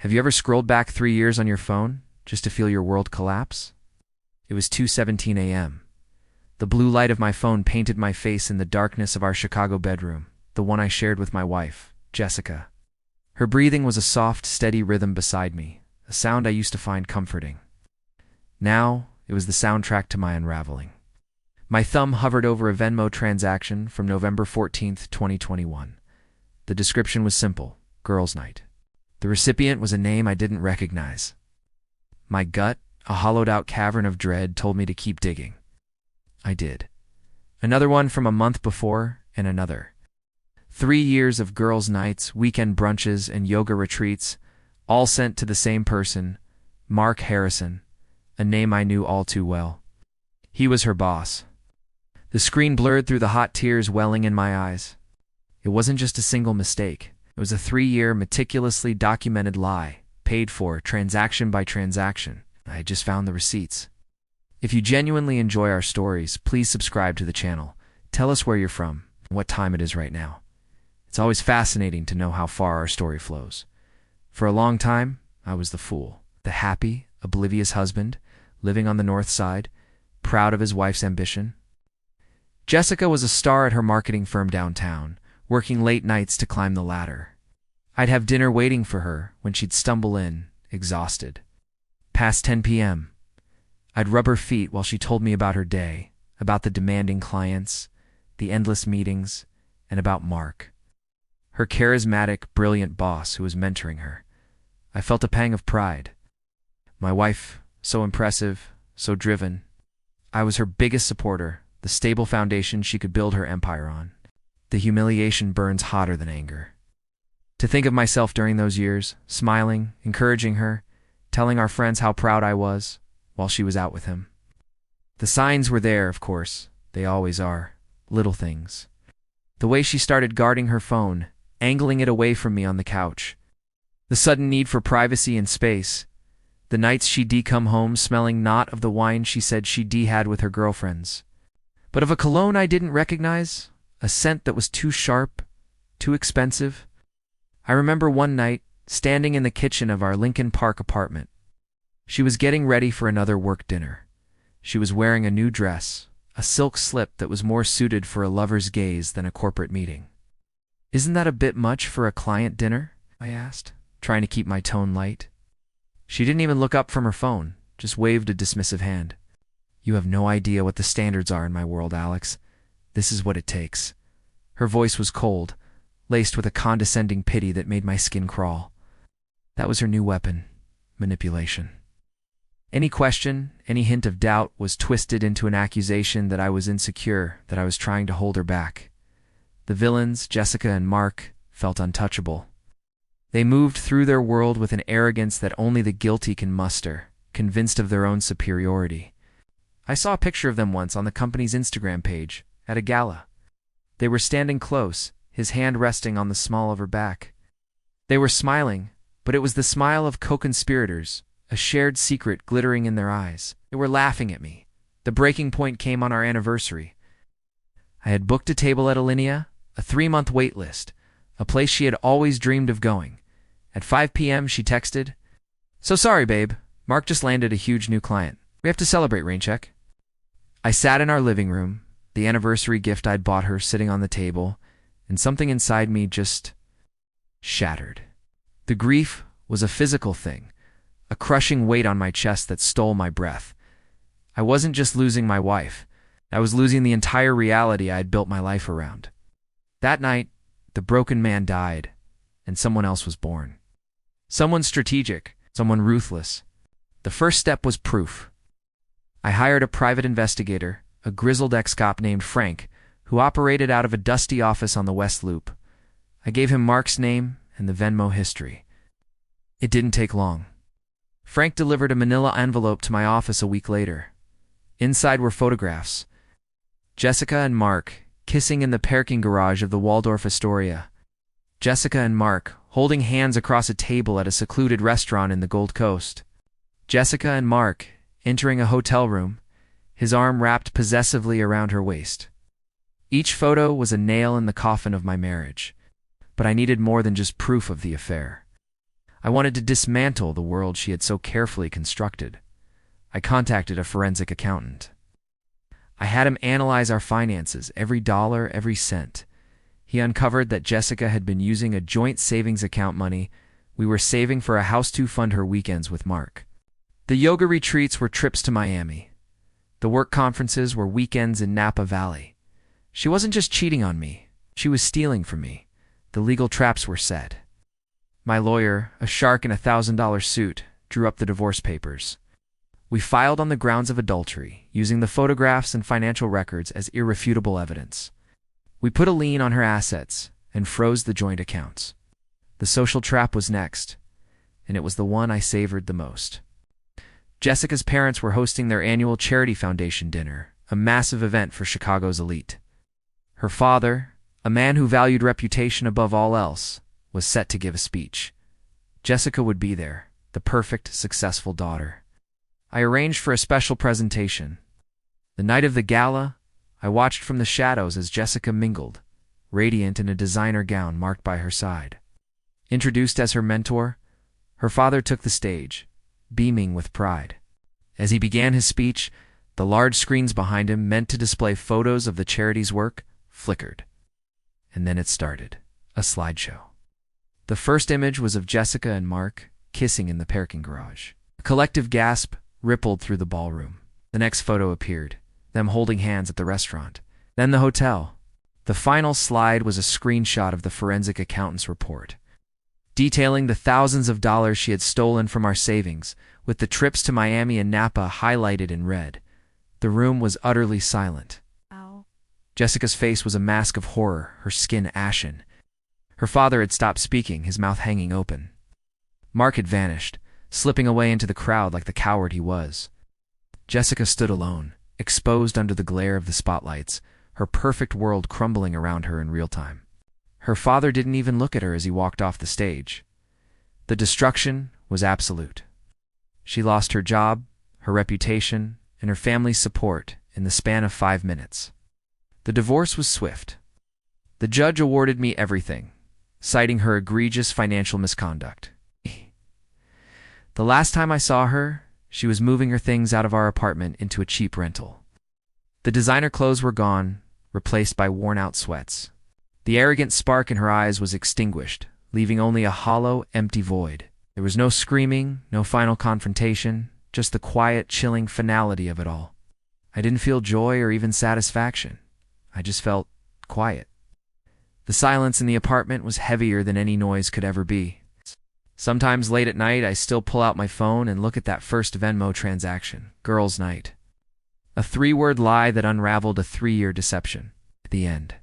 Have you ever scrolled back 3 years on your phone just to feel your world collapse? It was 2:17 a.m. The blue light of my phone painted my face in the darkness of our Chicago bedroom, the one I shared with my wife, Jessica. Her breathing was a soft, steady rhythm beside me, a sound I used to find comforting. Now, it was the soundtrack to my unraveling. My thumb hovered over a Venmo transaction from November 14th, 2021. The description was simple: girls' night. The recipient was a name I didn't recognize. My gut, a hollowed-out cavern of dread, told me to keep digging. I did. Another one from a month before, and another. 3 years of girls' nights, weekend brunches, and yoga retreats, all sent to the same person, Mark Harrison, a name I knew all too well. He was her boss. The screen blurred through the hot tears welling in my eyes. It wasn't just a single mistake. It was a 3-year, meticulously documented lie, paid for, transaction by transaction. I had just found the receipts. If you genuinely enjoy our stories, please subscribe to the channel. Tell us where you're from and what time it is right now. It's always fascinating to know how far our story flows. For a long time, I was the fool, the happy, oblivious husband, living on the north side, proud of his wife's ambition. Jessica was a star at her marketing firm downtown, working late nights to climb the ladder. I'd have dinner waiting for her when she'd stumble in, exhausted. Past 10 p.m. I'd rub her feet while she told me about her day, about the demanding clients, the endless meetings, and about Mark, her charismatic, brilliant boss who was mentoring her. I felt a pang of pride. My wife, so impressive, so driven. I was her biggest supporter, the stable foundation she could build her empire on. The humiliation burns hotter than anger. To think of myself during those years, smiling, encouraging her, telling our friends how proud I was, while she was out with him. The signs were there, of course. They always are. Little things. The way she started guarding her phone, angling it away from me on the couch. The sudden need for privacy and space. The nights she'd come home smelling not of the wine she said she'd had with her girlfriends, but of a cologne I didn't recognize, a scent that was too sharp, too expensive. I remember one night, standing in the kitchen of our Lincoln Park apartment. She was getting ready for another work dinner. She was wearing a new dress, a silk slip that was more suited for a lover's gaze than a corporate meeting. "Isn't that a bit much for a client dinner?" I asked, trying to keep my tone light. She didn't even look up from her phone, just waved a dismissive hand. "You have no idea what the standards are in my world, Alex. This is what it takes." Her voice was cold, laced with a condescending pity that made my skin crawl. That was her new weapon, manipulation. Any question, any hint of doubt was twisted into an accusation that I was insecure, that I was trying to hold her back. The villains, Jessica and Mark, felt untouchable. They moved through their world with an arrogance that only the guilty can muster, convinced of their own superiority. I saw a picture of them once on the company's Instagram page, at a gala. They were standing close, his hand resting on the small of her back. They were smiling, but it was the smile of co-conspirators, a shared secret glittering in their eyes. They were laughing at me. The breaking point came on our anniversary. I had booked a table at Alinea, a 3-month wait list, a place she had always dreamed of going. At 5 p.m. she texted, "So sorry, babe. Mark just landed a huge new client. We have to celebrate, Raincheck." I sat in our living room, the anniversary gift I'd bought her sitting on the table, and something inside me just shattered. The grief was a physical thing, a crushing weight on my chest that stole my breath. I wasn't just losing my wife. I was losing the entire reality I had built my life around. That night, the broken man died, and someone else was born. Someone strategic, someone ruthless. The first step was proof. I hired a private investigator, a grizzled ex-cop named Frank, who operated out of a dusty office on the West Loop. I gave him Mark's name and the Venmo history. It didn't take long. Frank delivered a manila envelope to my office a week later. Inside were photographs. Jessica and Mark, kissing in the parking garage of the Waldorf Astoria. Jessica and Mark, holding hands across a table at a secluded restaurant in the Gold Coast. Jessica and Mark, entering a hotel room, his arm wrapped possessively around her waist. Each photo was a nail in the coffin of my marriage, but I needed more than just proof of the affair. I wanted to dismantle the world she had so carefully constructed. I contacted a forensic accountant. I had him analyze our finances, every dollar, every cent. He uncovered that Jessica had been using a joint savings account money we were saving for a house to fund her weekends with Mark. The yoga retreats were trips to Miami. The work conferences were weekends in Napa Valley. She wasn't just cheating on me. She was stealing from me. The legal traps were set. My lawyer, a shark in a $1,000 suit, drew up the divorce papers. We filed on the grounds of adultery, using the photographs and financial records as irrefutable evidence. We put a lien on her assets and froze the joint accounts. The social trap was next, and it was the one I savored the most. Jessica's parents were hosting their annual charity foundation dinner, a massive event for Chicago's elite. Her father, a man who valued reputation above all else, was set to give a speech. Jessica would be there, the perfect, successful daughter. I arranged for a special presentation. The night of the gala, I watched from the shadows as Jessica mingled, radiant in a designer gown marked by her side. Introduced as her mentor, her father took the stage, beaming with pride. As he began his speech, the large screens behind him, meant to display photos of the charity's work, flickered. And then it started, a slideshow. The first image was of Jessica and Mark kissing in the parking garage. A collective gasp rippled through the ballroom. The next photo appeared, them holding hands at the restaurant. Then the hotel. The final slide was a screenshot of the forensic accountant's report, detailing the thousands of dollars she had stolen from our savings, with the trips to Miami and Napa highlighted in red. The room was utterly silent. Ow. Jessica's face was a mask of horror, her skin ashen. Her father had stopped speaking, his mouth hanging open. Mark had vanished, slipping away into the crowd like the coward he was. Jessica stood alone, exposed under the glare of the spotlights, her perfect world crumbling around her in real time. Her father didn't even look at her as he walked off the stage. The destruction was absolute. She lost her job, her reputation, and her family's support in the span of 5 minutes. The divorce was swift. The judge awarded me everything, citing her egregious financial misconduct. The last time I saw her, she was moving her things out of our apartment into a cheap rental. The designer clothes were gone, replaced by worn-out sweats. The arrogant spark in her eyes was extinguished, leaving only a hollow, empty void. There was no screaming, no final confrontation, just the quiet, chilling finality of it all. I didn't feel joy or even satisfaction. I just felt quiet. The silence in the apartment was heavier than any noise could ever be. Sometimes late at night, I still pull out my phone and look at that first Venmo transaction, girls' night. A 3-word lie that unraveled a 3-year deception. The end.